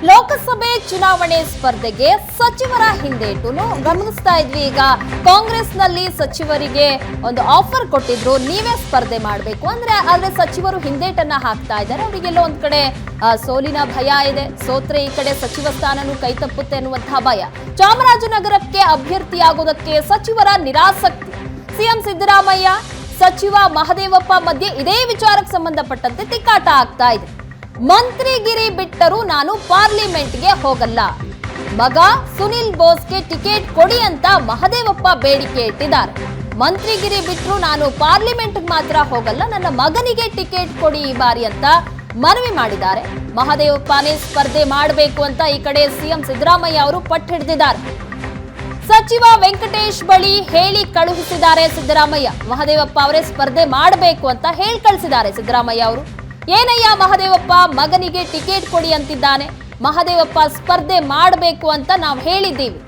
ಲೋಕಸಭೆ ಚುನಾವಣೆ ಸ್ಪರ್ಧೆಗೆ ಸಚಿವರ ಹಿಂದೇಟು ಗಮನಿಸ್ತಾ ಇದ್ವಿ. ಈಗ ಕಾಂಗ್ರೆಸ್ನಲ್ಲಿ ಸಚಿವರಿಗೆ ಒಂದು ಆಫರ್ ಕೊಟ್ಟಿದ್ರು, ನೀವೇ ಸ್ಪರ್ಧೆ ಮಾಡಬೇಕು ಆದ್ರೆ ಸಚಿವರು ಹಿಂದೇಟನ್ನ ಹಾಕ್ತಾ ಇದ್ದಾರೆ. ಅವರಿಗೆಲ್ಲೋ ಒಂದ್ ಕಡೆ ಸೋಲಿನ ಭಯ ಇದೆ, ಸೋತ್ರೆ ಈ ಕಡೆ ಸಚಿವ ಸ್ಥಾನನೂ ಕೈತಪ್ಪುತ್ತೆ ಅನ್ನುವಂತಹ ಭಯ. ಚಾಮರಾಜನಗರಕ್ಕೆ ಅಭ್ಯರ್ಥಿಯಾಗೋದಕ್ಕೆ ಸಚಿವರ ನಿರಾಸಕ್ತಿ. ಸಿಎಂ ಸಿದ್ದರಾಮಯ್ಯ ಸಚಿವ ಮಹದೇವಪ್ಪ ಮಧ್ಯೆ ಇದೇ ವಿಚಾರಕ್ಕೆ ಸಂಬಂಧಪಟ್ಟಂತೆ ತಿಕ್ಕಾಟ ಆಗ್ತಾ ಇದೆ. ಮಂತ್ರಿಗಿರಿ ಬಿಟ್ಟರೂ ನಾನು ಪಾರ್ಲಿಮೆಂಟ್ಗೆ ಹೋಗಲ್ಲ, ಮಗ ಸುನಿಲ್ ಬೋಸ್ಗೆ ಟಿಕೆಟ್ ಕೊಡಿ ಅಂತ ಮಹದೇವಪ್ಪ ಬೇಡಿಕೆ ಇಟ್ಟಿದ್ದಾರೆ. ಮಂತ್ರಿಗಿರಿ ಬಿಟ್ಟರು ನಾನು ಪಾರ್ಲಿಮೆಂಟ್ಗೆ ಮಾತ್ರ ಹೋಗಲ್ಲ, ನನ್ನ ಮಗನಿಗೆ ಟಿಕೆಟ್ ಕೊಡಿ ಈ ಬಾರಿ ಅಂತ ಮನವಿ ಮಾಡಿದ್ದಾರೆ. ಮಹದೇವಪ್ಪನೇ ಸ್ಪರ್ಧೆ ಮಾಡಬೇಕು ಅಂತ ಈ ಕಡೆ ಸಿಎಂ ಸಿದ್ದರಾಮಯ್ಯ ಅವರು ಪಟ್ಟು ಹಿಡಿದಿದ್ದಾರೆ. ಸಚಿವ ವೆಂಕಟೇಶ್ ಬಳಿ ಹೇಳಿ ಕಳುಹಿಸಿದ್ದಾರೆ ಸಿದ್ದರಾಮಯ್ಯ. ಮಹದೇವಪ್ಪ ಅವರೇ ಸ್ಪರ್ಧೆ ಮಾಡಬೇಕು ಅಂತ ಹೇಳಿ ಕಳಿಸಿದ್ದಾರೆ ಸಿದ್ದರಾಮಯ್ಯ ಅವರು. ಏನಯ್ಯ ಮಹದೇವಪ್ಪ ಮಗನಿಗೆ ಟಿಕೆಟ್ ಕೊಡಿ ಅಂತಿದ್ದಾನೆ, ಮಹದೇವಪ್ಪ ಸ್ಪರ್ಧೆ ಮಾಡಬೇಕು ಅಂತ ನಾವು ಹೇಳಿದ್ದೀವಿ,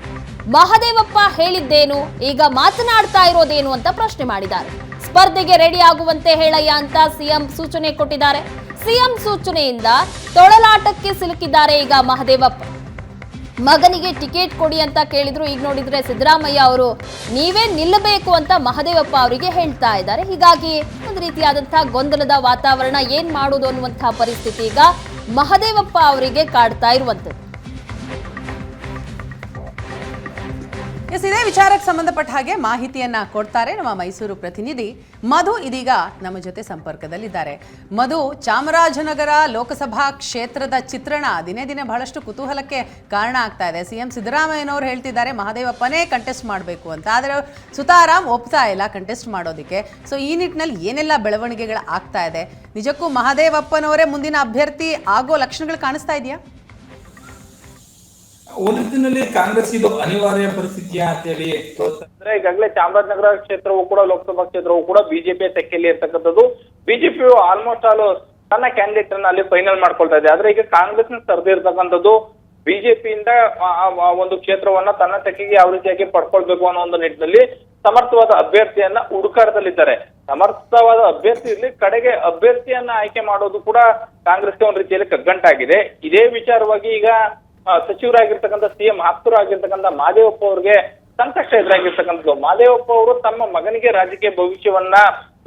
ಮಹದೇವಪ್ಪ ಹೇಳಿದ್ದೇನು, ಈಗ ಮಾತನಾಡ್ತಾ ಇರೋದೇನು ಅಂತ ಪ್ರಶ್ನೆ ಮಾಡಿದ್ದಾರೆ. ಸ್ಪರ್ಧೆಗೆ ರೆಡಿ ಆಗುವಂತೆ ಹೇಳಯ್ಯ ಅಂತ ಸಿಎಂ ಸೂಚನೆ ಕೊಟ್ಟಿದ್ದಾರೆ. ಸಿಎಂ ಸೂಚನೆಯಿಂದ ತೊಳಲಾಟಕ್ಕೆ ಸಿಲುಕಿದ್ದಾರೆ ಈಗ ಮಹದೇವಪ್ಪ. ಮಗನಿಗೆ ಟಿಕೆಟ್ ಕೊಡಿ ಅಂತ ಕೇಳಿದ್ರು. ಈಗ ನೋಡಿದ್ರೆ ಸಿದ್ದರಾಮಯ್ಯ ಅವರು ನೀವೇ ನಿಲ್ಲಬೇಕು ಅಂತ ಮಹದೇವಪ್ಪ ಅವರಿಗೆ ಹೇಳ್ತಾ ಇದ್ದಾರೆ. ಹೀಗಾಗಿ ಒಂದು ರೀತಿಯಾದಂತಹ ಗೊಂದಲದ ವಾತಾವರಣ, ಏನ್ ಮಾಡೋದು ಅನ್ನುವಂತಹ ಪರಿಸ್ಥಿತಿ ಈಗ ಮಹದೇವಪ್ಪ ಅವರಿಗೆ ಕಾಡ್ತಾ ಇರುವಂತದ್ದು. ಇದೇ ವಿಚಾರಕ್ಕೆ ಸಂಬಂಧಪಟ್ಟ ಹಾಗೆ ಮಾಹಿತಿಯನ್ನ ಕೊಡ್ತಾರೆ ನಮ್ಮ ಮೈಸೂರು ಪ್ರತಿನಿಧಿ ಮಧು. ಇದೀಗ ನಮ್ಮ ಜೊತೆ ಸಂಪರ್ಕದಲ್ಲಿದ್ದಾರೆ. ಮಧು, ಚಾಮರಾಜನಗರ ಲೋಕಸಭಾ ಕ್ಷೇತ್ರದ ಚಿತ್ರಣ ದಿನೇ ದಿನೇ ಬಹಳಷ್ಟು ಕುತೂಹಲಕ್ಕೆ ಕಾರಣ ಆಗ್ತಾ ಇದೆ. ಸಿಎಂ ಸಿದ್ದರಾಮಯ್ಯನವರು ಹೇಳ್ತಿದ್ದಾರೆ ಮಹದೇವಪ್ಪನೇ ಕಂಟೆಸ್ಟ್ ಮಾಡಬೇಕು ಅಂತ, ಆದರೆ ಸುತಾರಾಮ್ ಒಪ್ತಾ ಇಲ್ಲ ಕಂಟೆಸ್ಟ್ ಮಾಡೋದಕ್ಕೆ. ಸೊ ಈ ನಿಟ್ಟಿನಲ್ಲಿ ಏನೆಲ್ಲ ಬೆಳವಣಿಗೆಗಳು ಆಗ್ತಾ ಇದೆ? ನಿಜಕ್ಕೂ ಮಹದೇವಪ್ಪನವರೇ ಮುಂದಿನ ಅಭ್ಯರ್ಥಿ ಆಗೋ ಲಕ್ಷಣಗಳು ಕಾಣಿಸ್ತಾ ಇದೆಯಾ? ಒಂದು ರೀತಿಯಲ್ಲಿ ಕಾಂಗ್ರೆಸ್ ಇದು ಅನಿವಾರ್ಯ ಪರಿಸ್ಥಿತಿಯ ಅಂತೇಳಿ ಅಂದ್ರೆ ಈಗಾಗಲೇ ಚಾಮರಾಜನಗರ ಕ್ಷೇತ್ರವೂ ಕೂಡ ಲೋಕಸಭಾ ಕ್ಷೇತ್ರವೂ ಕೂಡ ಬಿಜೆಪಿ ತೆಕ್ಕೆಯಲ್ಲಿ ಇರ್ತಕ್ಕಂಥದ್ದು. ಬಿಜೆಪಿ ಆಲ್ಮೋಸ್ಟ್ ಆಲ್ ತನ್ನ ಕ್ಯಾಂಡಿಡೇಟ್ ಅನ್ನ ಅಲ್ಲಿ ಫೈನಲ್ ಮಾಡ್ಕೊಳ್ತಾ ಇದೆ. ಆದ್ರೆ ಈಗ ಕಾಂಗ್ರೆಸ್ ನ ಸರಿದಿರ್ತಕ್ಕಂಥದ್ದು ಬಿಜೆಪಿಯಿಂದ ಒಂದು ಕ್ಷೇತ್ರವನ್ನ ತನ್ನ ತೆಕ್ಕೆಗೆ ಯಾವ ರೀತಿಯಾಗಿ ಪಡ್ಕೊಳ್ಬೇಕು ಅನ್ನೋ ಒಂದು ನಿಟ್ಟಿನಲ್ಲಿ ಸಮರ್ಥವಾದ ಅಭ್ಯರ್ಥಿಯನ್ನ ಹುಡುಕಾಟದಲ್ಲಿದ್ದಾರೆ. ಸಮರ್ಥವಾದ ಅಭ್ಯರ್ಥಿ ಇರ್ಲಿ, ಕಡೆಗೆ ಅಭ್ಯರ್ಥಿಯನ್ನ ಆಯ್ಕೆ ಮಾಡೋದು ಕೂಡ ಕಾಂಗ್ರೆಸ್ಗೆ ಒಂದು ರೀತಿಯಲ್ಲಿ ಕಗ್ಗಂಟಾಗಿದೆ. ಇದೇ ವಿಚಾರವಾಗಿ ಈಗ ಸಚಿವರಾಗಿರ್ತಕ್ಕಂಥ ಸಿಎಂ ಆಪ್ತರಾಗಿರ್ತಕ್ಕಂಥ ಮಹದೇವಪ್ಪ ಅವ್ರಿಗೆ ಸಂಕಷ್ಟ ಎದುರಾಗಿರ್ತಕ್ಕಂಥದ್ದು. ಮಹದೇವಪ್ಪ ಅವರು ತಮ್ಮ ಮಗನಿಗೆ ರಾಜಕೀಯ ಭವಿಷ್ಯವನ್ನ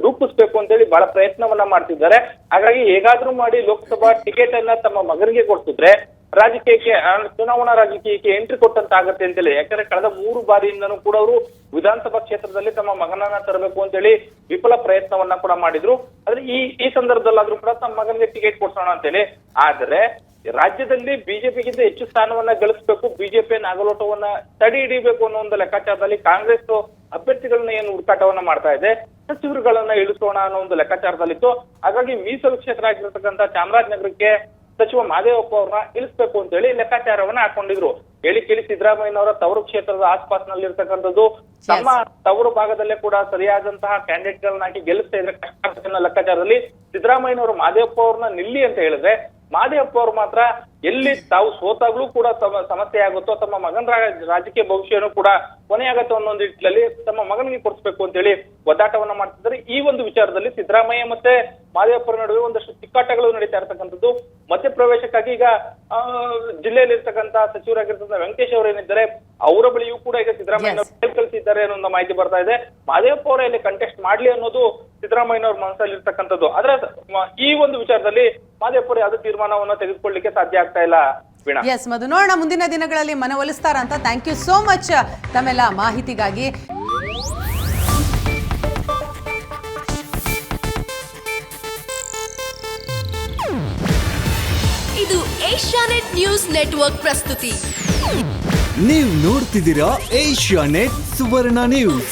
ರೂಪಿಸ್ಬೇಕು ಅಂತೇಳಿ ಬಹಳ ಪ್ರಯತ್ನವನ್ನ ಮಾಡ್ತಿದ್ದಾರೆ. ಹಾಗಾಗಿ ಹೇಗಾದ್ರೂ ಮಾಡಿ ಲೋಕಸಭಾ ಟಿಕೆಟ್ ಅನ್ನ ತಮ್ಮ ಮಗನಿಗೆ ಕೊಡ್ತಿದ್ರೆ ರಾಜಕೀಯಕ್ಕೆ, ಚುನಾವಣಾ ರಾಜಕೀಯಕ್ಕೆ ಎಂಟ್ರಿ ಕೊಟ್ಟಂತಾಗತ್ತೆ ಅಂತೇಳಿ. ಯಾಕಂದ್ರೆ ಕಳೆದ 3 ಬಾರಿಯಿಂದನೂ ಕೂಡ ಅವರು ವಿಧಾನಸಭಾ ಕ್ಷೇತ್ರದಲ್ಲಿ ತಮ್ಮ ಮಗನನ್ನ ತರಬೇಕು ಅಂತೇಳಿ ವಿಫಲ ಪ್ರಯತ್ನವನ್ನ ಕೂಡ ಮಾಡಿದ್ರು. ಆದ್ರೆ ಈ ಸಂದರ್ಭದಲ್ಲಾದ್ರೂ ಕೂಡ ತಮ್ಮ ಮಗನಿಗೆ ಟಿಕೆಟ್ ಕೊಡ್ಸೋಣ ಅಂತೇಳಿ. ಆದ್ರೆ ರಾಜ್ಯದಲ್ಲಿ ಬಿಜೆಪಿಗಿಂತ ಹೆಚ್ಚು ಸ್ಥಾನವನ್ನ ಗಳಿಸಬೇಕು, ಬಿಜೆಪಿಯ ನಾಗಲೋಟವನ್ನ ತಡೆ ಹಿಡಿಬೇಕು ಅನ್ನೋ ಒಂದು ಲೆಕ್ಕಾಚಾರದಲ್ಲಿ ಕಾಂಗ್ರೆಸ್ ಅಭ್ಯರ್ಥಿಗಳನ್ನ ಏನು ಹುಡುಕಾಟವನ್ನ ಮಾಡ್ತಾ ಇದೆ, ಸಚಿವರುಗಳನ್ನ ಇಳಿಸೋಣ ಅನ್ನೋ ಒಂದು ಲೆಕ್ಕಾಚಾರದಲ್ಲಿತ್ತು. ಹಾಗಾಗಿ ಮೀಸಲು ಕ್ಷೇತ್ರ ಆಗಿರ್ತಕ್ಕಂಥ ಚಾಮರಾಜನಗರಕ್ಕೆ ಸಚಿವ ಮಹದೇವಪ್ಪ ಅವ್ರನ್ನ ಇಳಿಸ್ಬೇಕು ಅಂತ ಹೇಳಿ ಲೆಕ್ಕಾಚಾರವನ್ನ ಹಾಕೊಂಡಿದ್ರು. ಹೇಳಿ ಕೇಳಿ ಸಿದ್ದರಾಮಯ್ಯನವರ ತವರು ಕ್ಷೇತ್ರದ ಆಸ್ಪಾಸ್ನಲ್ಲಿ ಇರ್ತಕ್ಕಂಥದ್ದು ತಮ್ಮ ತವರು ಭಾಗದಲ್ಲೇ ಕೂಡ ಸರಿಯಾದಂತಹ ಕ್ಯಾಂಡಿಡೇಟ್ ಗಳನ್ನ ಹಾಕಿ ಗೆಲ್ಲಿಸ್ತಾ ಇದ್ರೆ ಕಷ್ಟ ಅನ್ನೋ ಲೆಕ್ಕಾಚಾರದಲ್ಲಿ ಸಿದ್ದರಾಮಯ್ಯನವರು ಮಹದೇವಪ್ಪ ಅವ್ರನ್ನ ನಿಲ್ಲಿ ಅಂತ ಹೇಳಿದ್ರೆ, ಮಹದೇವಪ್ಪ ಅವರು ಮಾತ್ರ ಎಲ್ಲಿ ತಾವು ಸೋತಾಗ್ಲೂ ಕೂಡ ಸಮಸ್ಯೆ ಆಗುತ್ತೋ, ತಮ್ಮ ಮಗನ ರಾಜಕೀಯ ಭವಿಷ್ಯನೂ ಕೂಡ ಕೊನೆಯಾಗತ್ತೋ ಅನ್ನೋ ನಿಟ್ಟಿನಲ್ಲಿ ತಮ್ಮ ಮಗನಿಗೆ ಕೊಡಿಸ್ಬೇಕು ಅಂತ ಹೇಳಿ ಒದ್ದಾಟವನ್ನ ಮಾಡ್ತಿದ್ದಾರೆ. ಈ ಒಂದು ವಿಚಾರದಲ್ಲಿ ಸಿದ್ದರಾಮಯ್ಯ ಮತ್ತೆ ಮಹದೇವಪ್ಪರ ನಡುವೆ ಒಂದಷ್ಟು ಚಿಕ್ಕಾಟಗಳು ನಡೀತಾ ಇರ್ತಕ್ಕಂಥದ್ದು. ಮಧ್ಯಪ್ರವೇಶಕ್ಕಾಗಿ ಈಗ ಜಿಲ್ಲೆಯಲ್ಲಿ ಇರ್ತಕ್ಕಂಥ ಸಚಿವರಾಗಿರ್ತಕ್ಕಂಥ ವೆಂಕಟೇಶ್ ಅವರು ಏನಿದ್ದಾರೆ, ಅವರ ಬಳಿಯೂ ಕೂಡ ಈಗ ಸಿದ್ದರಾಮಯ್ಯ ಕಳಿಸಿದ್ದಾರೆ ಅನ್ನೋ ಮಾಹಿತಿ ಬರ್ತಾ ಇದೆ. ಮಹದೇವಪ್ಪ ಅವರೇ ಇಲ್ಲಿ ಕಂಟೆಸ್ಟ್ ಮಾಡ್ಲಿ ಅನ್ನೋದು ಸಿದ್ದರಾಮಯ್ಯನವ್ರ ಮನಸ್ಸಲ್ಲಿ ಇರ್ತಕ್ಕಂಥದ್ದು. ಆದ್ರೆ ಈ ಒಂದು ವಿಚಾರದಲ್ಲಿ ಮಹದೇವಪ್ಪ ಅವರು ಯಾವುದೇ ತೀರ್ಮಾನವನ್ನ ತೆಗೆದುಕೊಳ್ಳಿಕ್ಕೆ ಸಾಧ್ಯ ಆಗ್ತಾ ಇಲ್ಲ. ಎಸ್ ಮಧು, ನೋಡೋಣ ಮುಂದಿನ ದಿನಗಳಲ್ಲಿ ಮನವೊಲಿಸ್ತಾರ ಅಂತ. ಥ್ಯಾಂಕ್ ಯು ಸೋ ಮಚ್ ತಮ್ಮೆಲ್ಲ ಮಾಹಿತಿಗಾಗಿ. ಇದು ಏಷ್ಯಾನೆಟ್ ನ್ಯೂಸ್ ನೆಟ್ವರ್ಕ್ ಪ್ರಸ್ತುತಿ. ನೀವು ನೋಡ್ತಿದ್ದೀರಾ ಏಷ್ಯಾನೆಟ್ ಸುವರ್ಣ ನ್ಯೂಸ್.